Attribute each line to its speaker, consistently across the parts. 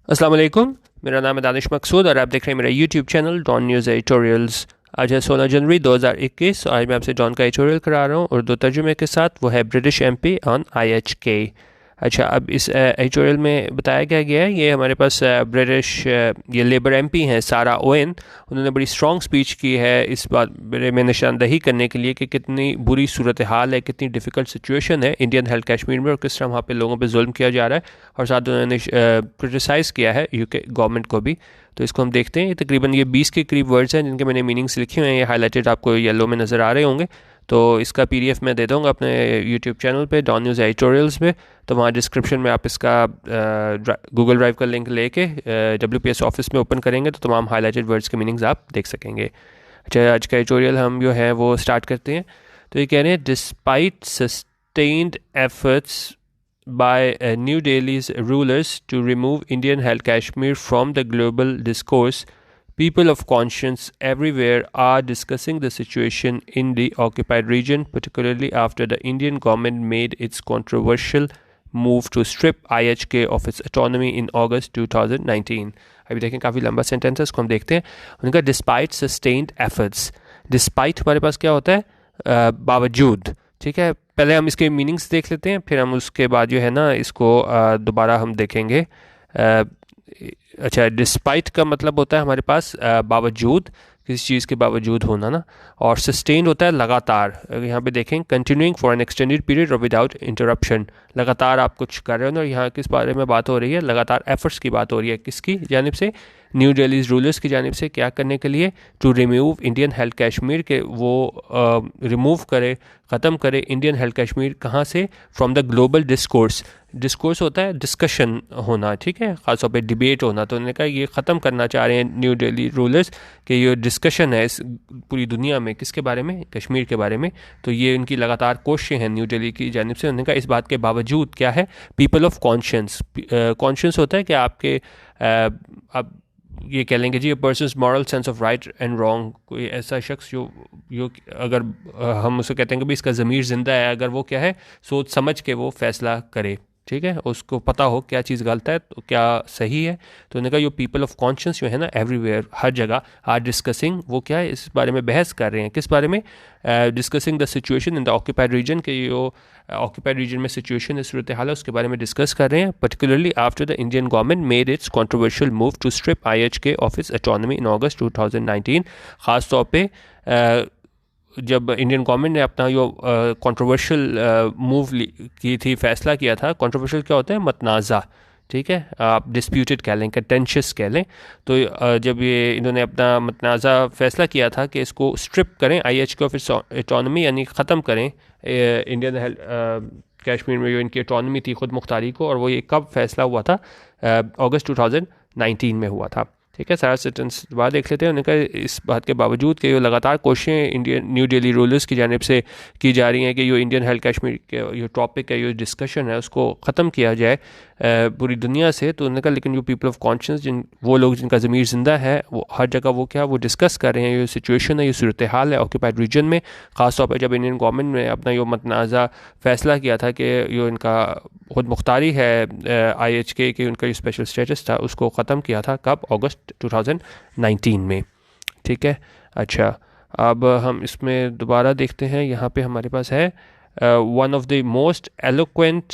Speaker 1: अस्सलाम वालेकुम। मेरा नाम है दानिश मकसूद और आप देख रहे हैं मेरा YouTube channel Dawn news editorials. आज है 16 जनवरी 2021। आज मैं आपसे डॉन का एडिटोरियल करा रहा हूँ उर्दू तर्जुमे के साथ। वो है ब्रिटिश एमपी ऑन आईएचके। अच्छा, अब इस एडिटोरियल में बताया गया है ये हमारे पास ब्रिटिश ये लेबर एमपी हैं सारा ओवेन। उन्होंने बड़ी स्ट्रॉन्ग स्पीच की है इस बात में निशानदही करने के लिए कि कितनी बुरी सूरत हाल है, कितनी डिफ़िकल्ट सिचुएशन है इंडियन हेल्थ कश्मीर में और किस तरह वहाँ पे लोगों पे जुल्म किया जा रहा है। और साथ उन्होंने क्रिटिसाइज़ किया है यूके गवर्नमेंट को भी। तो इसको हम देखते हैं। तकरीबन ये 20 के करीब वर्ड्स हैं जिनके मैंने मीनिंग्स लिखे हुए हैं। ये हाईलाइटेड आपको येलो में नज़र आ रहे होंगे। तो इसका पीडीएफ मैं दे दूँगा अपने यूट्यूब चैनल पे डॉन न्यूज़ एडिटोरियल्स में। तो वहाँ डिस्क्रिप्शन में आप इसका गूगल ड्राइव का लिंक लेके WPS ऑफिस में ओपन करेंगे तो तमाम हाईलाइटेड वर्ड्स के मीनिंग्स आप देख सकेंगे। अच्छा, आज का एडिटोरियल हम जो है वो स्टार्ट करते हैं। तो ये कह रहे हैं, despite sustained efforts by New Delhi's rulers to remove Indian held Kashmir from the global discourse, people of conscience everywhere are discussing the situation in the occupied region, particularly after the Indian government made its controversial move to strip IHK of its autonomy in August 2019. अभी देखें, काफ़ी लंबा sentence है, इसको हम देखते हैं। उनका डिस्पाइट सस्टेन्ड एफर्ट्स। डिस्पाइट हमारे पास क्या होता है? बावजूद। ठीक है, पहले हम इसके मीनिंग्स देख लेते हैं, फिर हम उसके बाद जो है ना इसको दोबारा हम देखेंगे। अच्छा, डिस्पाइट का मतलब होता है हमारे पास बावजूद, किसी चीज़ के बावजूद होना ना। और सस्टेन्ड होता है लगातार। यहाँ पे देखें, continuing for an extended period और विदाउट इंटरप्शन। लगातार आप कुछ कर रहे हो ना। और यहाँ किस बारे में बात हो रही है? लगातार एफर्ट्स की बात हो रही है। किसकी जानिब से? न्यू दिल्ली रूलर्स की जानिब से। क्या करने के लिए? To remove Indian held Kashmir, के वो रिमूव करे, ख़त्म करे इंडियन हेल्थ कश्मीर। कहाँ से? From the global discourse. Discourse होता है डिस्कशन होना, ठीक है, ख़ासतौर पे डिबेट होना। तो उन्होंने कहा ये ख़त्म करना चाह रहे हैं न्यू दिल्ली रूलर्स कि ये डिस्कशन है इस पूरी दुनिया में किसके बारे में? कश्मीर के बारे में। तो ये उनकी लगातार कोशिशें हैं न्यू दिल्ली की जानिब से। उन्होंने कहा इस बात के बावजूद क्या है? People of conscience. कॉन्शियंस होता है कि आपके आप ये कह लेंगे जी, person's moral sense of right and wrong. कोई ऐसा शख्स जो अगर हम उसे कहते हैं कि भाई इसका ज़मीर ज़िंदा है, अगर वो क्या है, सोच समझ के वो फ़ैसला करे, ठीक है, उसको पता हो क्या चीज़ गलत है तो क्या सही है। तो उन्होंने कहा यो पीपल ऑफ कॉन्शियंस जो है ना, एवरीवेयर, हर जगह, आर डिस्कसिंग, वो क्या है, इस बारे में बहस कर रहे हैं। किस बारे में? Discussing the situation in the occupied region, के जो ऑक्यूपाइड रीजन में सिचुएशन है, सूरत हाल है, उसके बारे में डिस्कस कर रहे हैं। Particularly after the Indian government made its controversial move to strip IHK of its autonomy in August 2019। ख़ास तौर पे जब इंडियन गवर्नमेंट ने अपना जो कंट्रोवर्शियल मूव की थी, फैसला किया था। कंट्रोवर्शियल क्या होता है? मतनाज़ा, ठीक है, आप डिस्प्यूटेड कह लें, कंटेंशियस कह लें। तो जब ये इन्होंने अपना मतनाज़ा फैसला किया था कि इसको स्ट्रिप करें IHK ऑफ इट्स ऑटोनॉमी, यानी ख़त्म करें इंडियन कश्मीर में जो इनकी ऑटोनॉमी थी, खुद मुख्तारी को। और वो ये कब फैसला हुआ था? अगस्त 2019 में हुआ था। ठीक है, सारा सेंटेंस बाद देख लेते हैं। उन्होंने कहा इस बात के बावजूद कि जो लगातार कोशिशें इंडियन न्यू दिल्ली रूलर्स की जानिब से की जा रही हैं कि जो इंडियन हेल्थ कश्मीर के जो टॉपिक है, जो डिस्कशन है, उसको ख़त्म किया जाए पूरी दुनिया से। तो उन्होंने कहा लेकिन जो पीपल ऑफ कॉन्शियंस, वो लोग जिनका ज़मीर ज़िंदा है, वो हर जगह वो क्या, वो डिस्कस कर रहे हैं ये सिचुएशन है, ये सूरत हाल है ऑक्यूपाइड रीजन में। ख़ासतौर पर जब इंडियन गवर्नमेंट ने अपना जो मतनाज़ा फ़ैसला किया था कि जो इनका खुद मुख्तारी है IHK की, उनका जो स्पेशल स्टेटस था, उसको ख़त्म किया था कब? अगस्त 2019 में। ठीक है, अच्छा, अब हम इसमें दोबारा देखते हैं। यहाँ पे हमारे पास है one of the most eloquent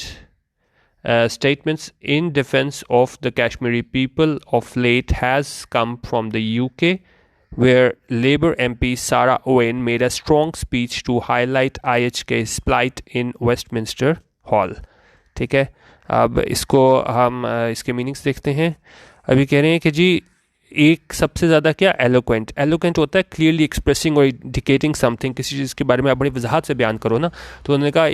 Speaker 1: statements in defense of the Kashmiri people of late has come from the UK, where Labour MP Sarah Owen made a strong speech to highlight IHK's plight in Westminster Hall. ठीक है, अब इसको हम इसके meanings देखते हैं। अभी कह रहे हैं कि जी एक सबसे ज़्यादा क्या, एलोक्वेंट। एलोक्वेंट होता है क्लियरली एक्सप्रेसिंग और इंडिकेटिंग समथिंग, किसी चीज़ के बारे में आप बड़ी वजाहत से बयान करो ना। तो उन्होंने कहा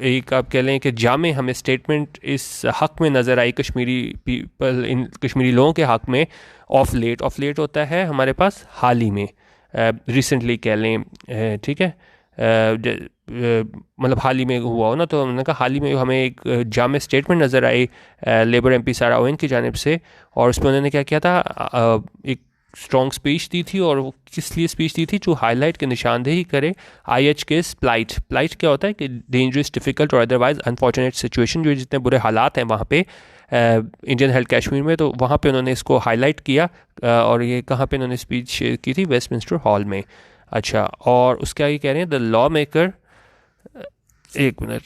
Speaker 1: एक आप कह लें कि जामे हमें स्टेटमेंट इस हक़ में नज़र आई कश्मीरी पीपल, इन कश्मीरी लोगों के हक़ में। ऑफ लेट होता है हमारे पास हाल ही में, रिसेंटली कह लें, ठीक है, मतलब हाल ही में हुआ हो ना। तो उन्होंने कहा हाल ही में हमें एक जामे स्टेटमेंट नज़र आई लेबर MP सारा ओवेन की जानिब से। और उसमें उन्होंने क्या किया था? एक स्ट्रॉन्ग स्पीच दी थी। और वो किस लिए स्पीच दी थी? टू हाईलाइट, के निशानदेही करे IHK's प्लाइट। प्लाइट क्या होता है? कि डेंजरस, डिफ़िकल्ट और अदरवाइज अनफॉर्चुनेट सिचुएशन, जो जितने बुरे हालात हैं वहाँ पे इंडियन हेल्ड कश्मीर में, तो वहाँ पे उन्होंने इसको हाईलाइट किया। और ये कहाँ पे उन्होंने स्पीच की थी? वेस्टमिंस्टर हॉल में। अच्छा, और उसके आगे कह रहे हैं द लॉ मेकर, एक मिनट,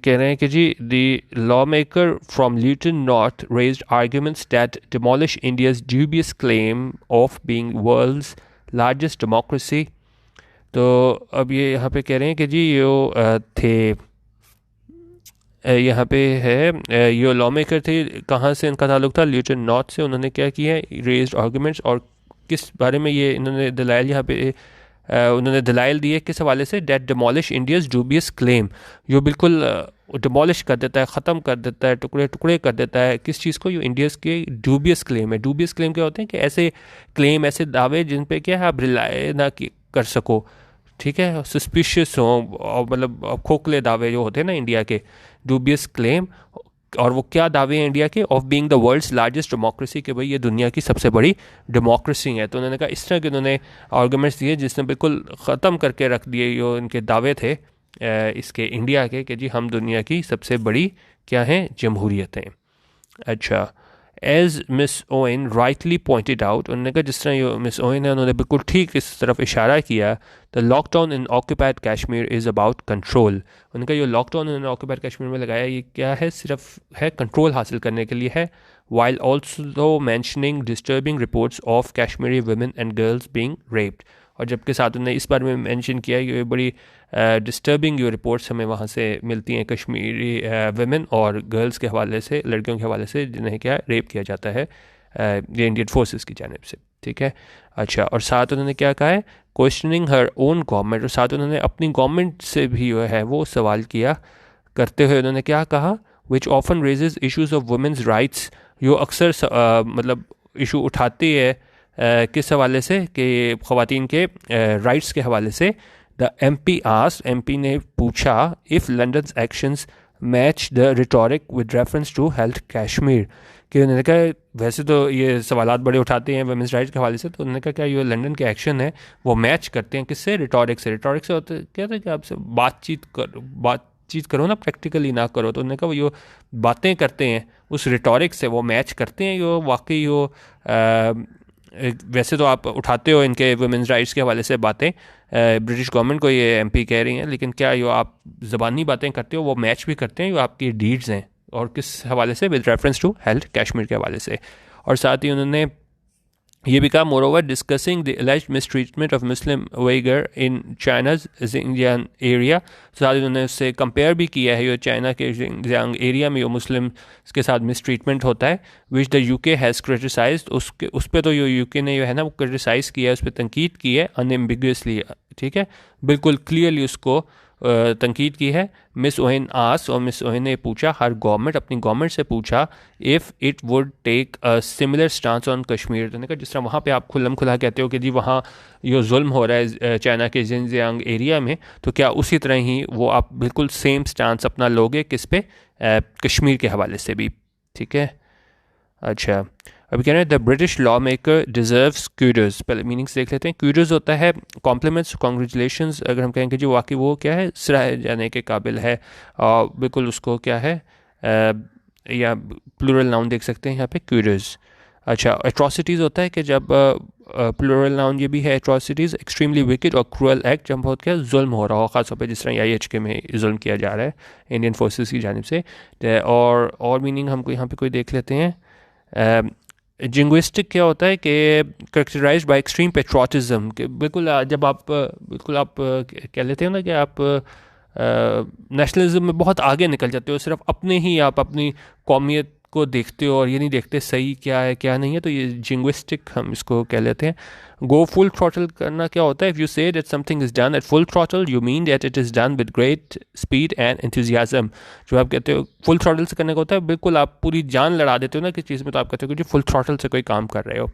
Speaker 1: कह रहे हैं कि जी the law maker from Luton north raised arguments that demolish India's dubious claim of being world's largest democracy. तो अब ये यहाँ पे कह रहे हैं कि जी ये थे, यहाँ पे है ये लॉ मेकर थे, कहाँ से इनका ताल्लुक था? ल्यूटन नॉर्थ से। उन्होंने क्या किया है? रेज्ड आर्गूमेंट्स, और किस बारे में ये इन्होंने दलाइल यहाँ पे उन्होंने दलाइल दिए किस हवाले से? That demolish India's dubious claim, जो बिल्कुल डिमोलिश कर देता है, ख़त्म कर देता है, टुकड़े टुकड़े कर देता है किस चीज़ को? ये इंडियाज़ के डूबियस क्लेम है। डूबियस क्लेम क्या होते हैं? कि ऐसे क्लेम, ऐसे दावे जिन पे क्या है आप रिलाय ना कर सको, ठीक है, सस्पिशियस हो, और मतलब खोखले दावे जो होते हैं ना इंडिया के, डूबियस क्लेम। और वो क्या दावे हैं इंडिया के? Of being the world's largest democracy, कि भाई ये दुनिया की सबसे बड़ी डेमोक्रेसी है। तो उन्होंने कहा, इस तरह के उन्होंने आर्गूमेंट्स दिए जिसने बिल्कुल ख़त्म करके रख दिए जो इनके दावे थे इसके इंडिया के, कि जी हम दुनिया की सबसे बड़ी क्या हैं? जमहूरियत हैं। अच्छा, एज मिस ओइन राइटली पॉइंटेड आउट, उन्होंने कहा जिस तरह ये मिस ओइन है उन्होंने बिल्कुल ठीक इस तरफ इशारा किया, the lockdown in occupied Kashmir is about control. उन्होंने कहा ये लॉकडाउन उन्होंने ऑक्यूपाइड कश्मीर में लगाया, ये क्या है? सिर्फ है कंट्रोल हासिल करने के लिए है। While also mentioning disturbing reports of Kashmiri women and girls being raped, और जबकि साथ उन्होंने इस बारे में मेंशन किया है कि ये बड़ी डिस्टर्बिंग जो रिपोर्ट्स हमें वहाँ से मिलती हैं कश्मीरी वुमेन और गर्ल्स के हवाले से, लड़कियों के हवाले से, जिन्हें क्या रेप किया जाता है ये इंडियन फोर्सेस की जानिब से, ठीक है। अच्छा, और साथ उन्होंने क्या कहा है? क्वेश्चनिंग हर ओन गवर्नमेंट, और साथ उन्होंने अपनी गवर्नमेंट से भी जो है वो सवाल किया करते हुए उन्होंने क्या कहा? Which often raises issues of women's rights, जो अक्सर मतलब इशू उठाती है किस हवाले से? कि ख़वातीन के राइट्स के हवाले से। The M P asked, M P ने पूछा, if London's actions match the rhetoric with reference to held Kashmir, कि उन्होंने कहा वैसे तो ये सवालात बड़े उठाते हैं वुमेंस राइट्स के हवाले से, तो उन्होंने कहा क्या ये लंदन के एक्शन है वो मैच करते हैं किससे? रिटोरिक से। रिटोरिक से होता क्या था कि आपसे बातचीत करो ना, प्रैक्टिकली ना करो। तो उन्होंने कहा वो जो बातें करते हैं उस रिटोरिक से वो मैच करते हैं, यो वाकई यो वैसे तो आप उठाते हो इनके वुमेंस राइट्स के हवाले से बातें, ब्रिटिश गवर्नमेंट को ये एमपी कह रही हैं, लेकिन क्या यो आप ज़बानी बातें करते हो वो मैच भी करते हैं यो आपकी डीड्स हैं, और किस हवाले से? With reference to held Kashmir के हवाले से। और साथ ही उन्होंने ये भी कहा, moreover discussing the alleged mistreatment of Muslim Uyghur in China's Xinjiang area, साथ ही उन्होंने उससे कंपेयर भी किया है, ये चाइना के ज़िंजियांग एरिया में जो मुस्लिम के साथ मिसट्रीटमेंट होता है, which the UK has criticised, उसके उस पर तो यूके ने जो है ना वो क्रिटिसाइज़ किया है, उस पर तनकीद की है अनएम्बिगुअसली, ठीक है, बिल्कुल क्लियरली उसको तनकीद की है। मिस ओहिन आस, और मिस ओहिन ने पूछा, हर गवर्नमेंट अपनी गवर्नमेंट से पूछा, if it would take a similar stance on Kashmir, तो कहा जिस तरह वहाँ पे आप खुल्लम खुला कहते हो कि जी वहाँ ये जुल्म हो रहा है चाइना के ज़िंजियांग एरिया में, तो क्या उसी तरह ही वो आप बिल्कुल सेम स्टांस अपना लोगे किस पे? कश्मीर के हवाले से भी, ठीक है। अच्छा, अभी कह रहे हैं the British law maker deserves kudos, पहले मीनिंग्स देख लेते हैं। क्यूडोज होता है कॉम्प्लीमेंट्स, कॉन्ग्रेचुलेशंस, अगर हम कहेंगे जी वाकई वो क्या है? सराहे जाने के काबिल है, और बिल्कुल उसको क्या है या प्लूरल नाउन देख सकते हैं यहाँ पे, क्यूडोज। अच्छा, एट्रॉसिटीज़ होता है कि जब प्लूरल नाउन ये भी है एट्रॉसिटीज़, एक्सट्रीमली विकेड और क्रूअल एक्ट, जब बहुत क्या जुल्म हो रहा हो, ख़ासतौर पे जिस तरह IHK में जुल्म किया जा रहा है इंडियन फोर्सेस की जानिब से। और मीनिंग हमको यहाँ पे कोई देख लेते हैं। जिंग्विस्टिक क्या होता है कि करेक्टराइज्ड बाय एक्सट्रीम पेट्रोटिज्म, कि बिल्कुल जब आप कह लेते हो ना कि आप नेशनलिज्म में बहुत आगे निकल जाते हो, सिर्फ अपने ही आप अपनी कौमियत को देखते हो और ये नहीं देखते सही क्या है क्या नहीं है, तो ये जिंग्विस्टिक हम इसको कह लेते हैं। गो फुल थ्रॉटल करना क्या होता है? If you say that something is done at full throttle, you mean that it is done with great speed and enthusiasm. जो आप कहते हो फुल थ्रॉटल से करने का होता है, बिल्कुल आप पूरी जान लड़ा देते हो ना किसी चीज़ में, तो आप कहते हो कि फुल थ्रॉटल से कोई काम कर रहे हो।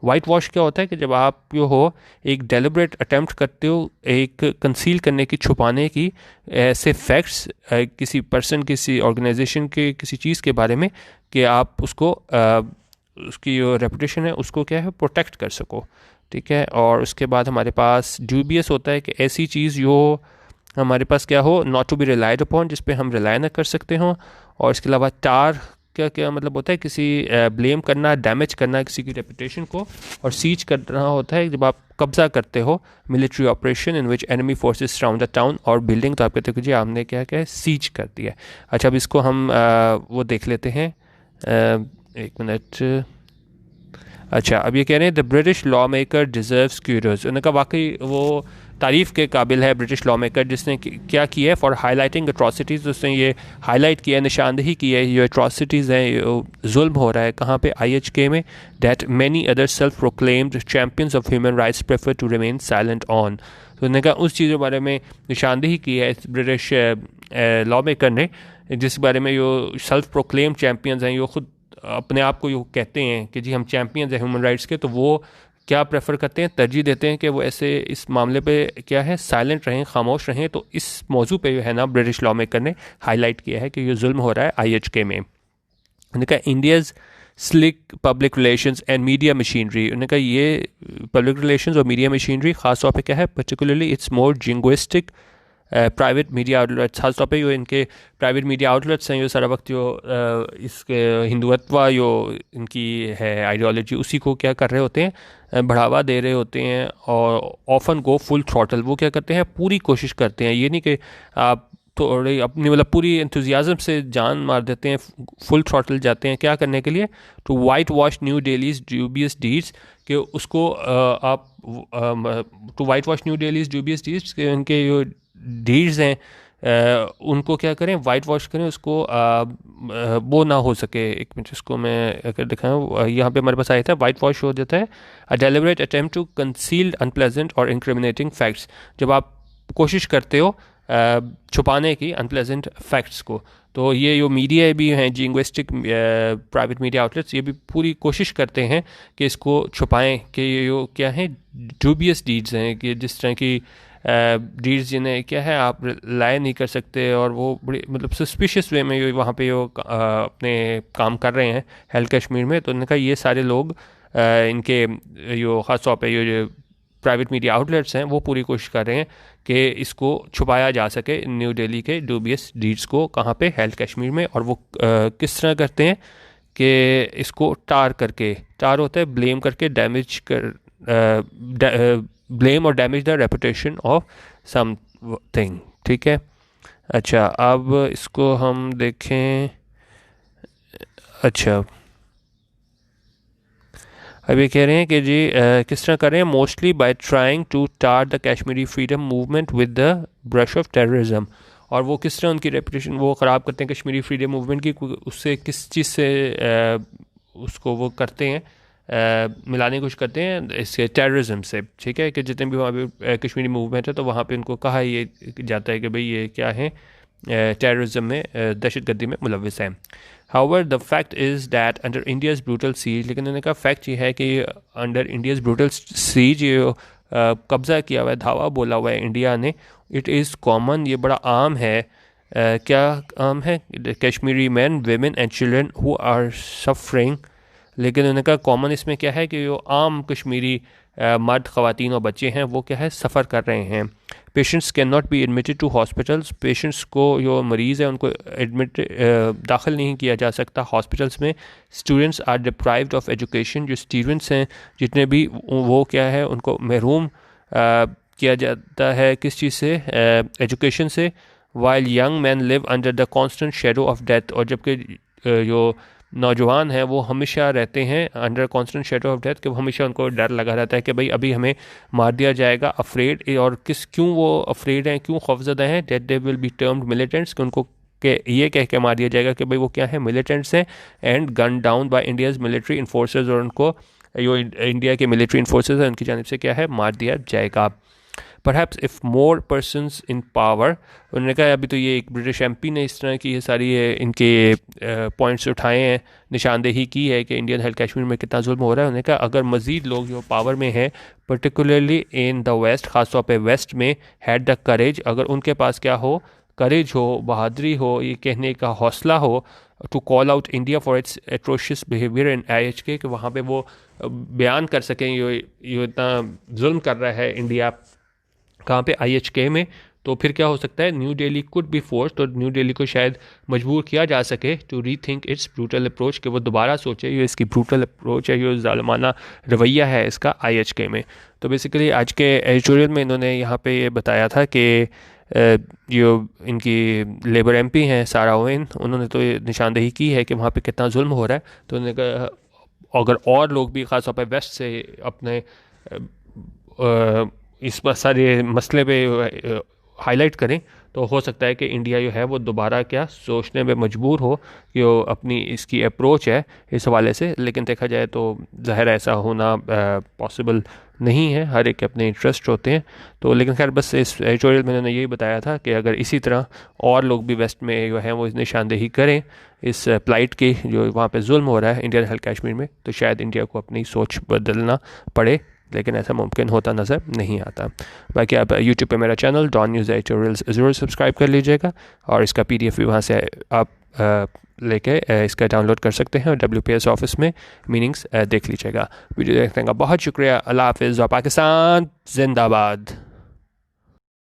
Speaker 1: वाइट वॉश क्या होता है कि जब आप जो हो एक डेलिब्रेट अटैम्प्ट करते हो एक कंसील करने की, छुपाने की ऐसे फैक्ट्स किसी पर्सन, किसी ऑर्गेनाइजेशन के, किसी चीज़ के बारे में, कि आप उसको उसकी जो रेपुटेशन है उसको क्या है प्रोटेक्ट कर सको, ठीक है। और उसके बाद हमारे पास ड्यूबियस होता है कि ऐसी चीज़ जो हमारे पास क्या हो, not to be relied upon, जिस पे हम रिलाई ना कर सकते हों। और इसके अलावा टार क्या क्या मतलब होता है, किसी ब्लेम करना, डैमेज करना किसी की रेपुटेशन को, और सीज करना होता है जब आप कब्जा करते हो, military operation in which enemy forces surround the town और बिल्डिंग, तो आप कहते हो कि जी आपने क्या क्या सीज कर दिया। अच्छा, अब इसको हम वो देख लेते हैं, एक मिनट। अच्छा, अब ये कह रहे हैं the British law maker deserves kudos, उन्होंने कहा वाकई वो तारीफ़ के काबिल है ब्रिटिश लॉ मेकर, जिसने क्या किया है, फॉर हाईलाइटिंग अट्रॉसिटीज़, उसने ये हाईलाइट किया है, निशानदही की है, ये अट्रॉसिटीज़ हैं, ये जुल्म हो रहा है कहाँ पे, IHK में, that many other self proclaimed champions of human rights prefer to remain silent on. तो उन्होंने कहा उस चीज़ के बारे में निशानदही की है इस ब्रिटिश लॉ मेकर ने, जिस बारे में जो सेल्फ प्रोक्लेम चैम्पियंस हैं, जो खुद अपने आप को जो कहते हैं कि जी हम चैम्पियंस हैं ह्यूमन राइट्स के, तो वो क्या प्रेफर करते हैं, तरजीह देते हैं कि वो ऐसे इस मामले पे क्या है साइलेंट रहें, खामोश रहें। तो इस मौजू पे जो है ना ब्रिटिश लॉ मेकर ने हाईलाइट किया है कि ये जुल्म हो रहा है IHK में। उन्होंने कहा India's slick public relations and media machinery, उन्होंने कहा ये पब्लिक रिलेशंस और मीडिया मशीनरी ख़ास तौर पे क्या है, particularly its more jingoistic private media outlets, खास तौर पे जो इनके प्राइवेट मीडिया आउटलेट्स हैं, जो सारा वक्त जो इसके हिंदुत्व जो इनकी है आइडियोलॉजी, उसी को क्या कर रहे होते हैं, बढ़ावा दे रहे होते हैं, और ऑफन गो फुल थ्रॉटल, वो क्या करते हैं पूरी कोशिश करते हैं, ये नहीं कि आप थोड़ी अपनी मतलब पूरी एंथुजियाज्म से जान मार देते हैं, फुल थ्रॉटल जाते हैं क्या करने के लिए, to white wash New Delhi's dubious deeds, कि उसको आप to white wash New Delhi's dubious deeds के उनके जो डीड्स हैं उनको क्या करें, वाइट वॉश करें, उसको वो ना हो सके। एक मिनट, इसको मैं अगर दिखाऊँ, यहाँ पे हमारे पास आया था वाइट वॉश हो जाता है a deliberate attempt to conceal unpleasant और इंक्रिमिनेटिंग फैक्ट्स, जब आप कोशिश करते हो छुपाने की अनप्लेजेंट फैक्ट्स को। तो ये जो मीडिया भी हैं जिंग्विस्टिक प्राइवेट मीडिया आउटलेट्स, ये भी पूरी कोशिश करते हैं कि इसको छुपाएं कि ये जो क्या है ड्यूबियस डीड्स हैं, कि जिस तरह की डीड्स जिन्हें क्या है आप लाए नहीं कर सकते, और वो बड़ी मतलब सस्पिशियस वे में वहाँ पे वो अपने काम कर रहे हैं हेल्थ कश्मीर में। तो उन्होंने कहा ये सारे लोग इनके जो ख़ास तौर पे जो प्राइवेट मीडिया आउटलेट्स हैं वो पूरी कोशिश कर रहे हैं कि इसको छुपाया जा सके, न्यू दिल्ली के डूबियस डीड्स को, कहाँ पे, हेल्थ कश्मीर में। और वो किस तरह करते हैं कि इसको टार करके, टार होता है ब्लेम करके, डैमेज कर ब्लेम और damage the reputation of something, ठीक है। अच्छा, अब इसको हम देखें। अच्छा, अब ये कह रहे हैं कि जी किस तरह कर रहे हैं, mostly by trying to tar the Kashmiri freedom movement with the brush of terrorism. और वो किस तरह उनकी रेपुटेशन वो ख़राब करते हैं कश्मीरी फ्रीडम मूवमेंट की, उससे किस चीज़ से उसको वो करते हैं, मिलाने की कोशिश करते हैं इसके टेररिज्म से, ठीक है। कि जितने भी वहाँ पे कश्मीरी मूवमेंट है तो वहाँ पे उनको कहा ये जाता है कि भाई ये क्या है, टेररिज्म में, दहशतगर्दी में मुलविस हैं। However, the fact is that under India's brutal siege, लेकिन उन्होंने कहा फैक्ट ये है कि अंडर इंडियाज ब्रूटल सीज ये कब्ज़ा किया हुआ है, धावा बोला हुआ है इंडिया ने, इट इज़ कॉमन, ये बड़ा आम है। क्या आम है, Kashmiri men women and children who are suffering. लेकिन उन्होंने कहा कॉमन इसमें क्या है कि जो आम कश्मीरी मर्द, ख़वातीन और बच्चे हैं वो क्या है सफ़र कर रहे हैं। Patients can not be admitted to hospitals, patients को जो मरीज़ है उनको एडमिट दाखिल नहीं किया जा सकता हॉस्पिटल्स में। Students are deprived of education, जो स्टूडेंट्स हैं जितने भी वो क्या है उनको महरूम किया जाता है किस चीज़ से, एजुकेशन से। While young man live under the constant shadow of death, और जबकि जो नौजवान हैं वो हमेशा रहते हैं under constant shadow of death, कि हमेशा उनको डर लगा रहता है कि भाई अभी हमें मार दिया जाएगा, अफ्रेड। और क्यों वो अफ्रेड हैं, क्यों खौफज़दा हैं, that they will be termed militants, कि उनको कि ये कह के मार दिया जाएगा कि भाई वो क्या है, मिलिटेंट्स हैं, and gun down by India's military enforces, और उनको जो इंडिया के मिलिट्री इन्फोर्सेज हैं उनकी जानिब से क्या है मार दिया जाएगा। Perhaps if more persons in power, उन्होंने कहा अभी तो ये एक ब्रिटिश MP ने इस तरह की ये सारी इनके पॉइंट्स उठाए हैं, निशानदेही की है कि इंडियन हेल्थ कश्मीर में कितना जुल्म हो रहा है। उन्होंने कहा अगर मज़ीद लोग जो पावर में हैं, पर्टिकुलरली इन द वेस्ट, ख़ास तौर पे वेस्ट में, हैड द करेज, अगर उनके पास क्या हो, करेज हो, बहादरी हो, ये कहने का हौसला हो, to call out India for its atrocious behaviour in IHK, कि वहाँ पे वो बयान कर सकें ये इतना जुल्म कर रहा है इंडिया, कहाँ पे, IHK में, तो फिर क्या हो सकता है, New Delhi could be forced, और न्यू दिल्ली को शायद मजबूर किया जा सके to rethink its brutal approach, कि वो दोबारा सोचे ये इसकी ब्रूटल अप्रोच है, ये जालिमाना रवैया है इसका IHK में। तो बेसिकली आज के एडिटोरियल में इन्होंने यहाँ पे ये बताया था कि जो इनकी लेबर MP हैं सारा ओवेन, उन्होंने तो ये निशानदेही की है कि वहाँ पे कितना जुल्म हो रहा है। तो उन्होंने कहा अगर और लोग भी ख़ास तौर पर वेस्ट से अपने इस सारे मसले पे हाईलाइट करें, तो हो सकता है कि इंडिया जो है वो दोबारा क्या सोचने में मजबूर हो कि वो अपनी इसकी अप्रोच है इस हवाले से। लेकिन देखा जाए तो ज़ाहिर ऐसा होना पॉसिबल नहीं है, हर एक के अपने इंटरेस्ट होते हैं। तो लेकिन खैर बस इस एडिटोरियल में उन्होंने यही बताया था कि अगर इसी तरह और लोग भी वेस्ट में जो है वो निशानदेही करें इस प्लाइट की, जो वहाँ पे जुल्म हो रहा है इंडियन हेल्थ कश्मीर में, तो शायद इंडिया को अपनी सोच बदलना पड़े, लेकिन ऐसा मुमकिन होता नज़र नहीं आता। बाकी आप यूट्यूब पे मेरा चैनल डॉन न्यूज़ एडिटोरियल्स ज़रूर सब्सक्राइब कर लीजिएगा, और इसका PDF भी वहाँ से आप लेके इसका डाउनलोड कर सकते हैं, और WPS ऑफिस में मीनिंग्स देख लीजिएगा। वीडियो देखने का बहुत शुक्रिया। अल्लाह हाफिज़। पाकिस्तान जिंदाबाद।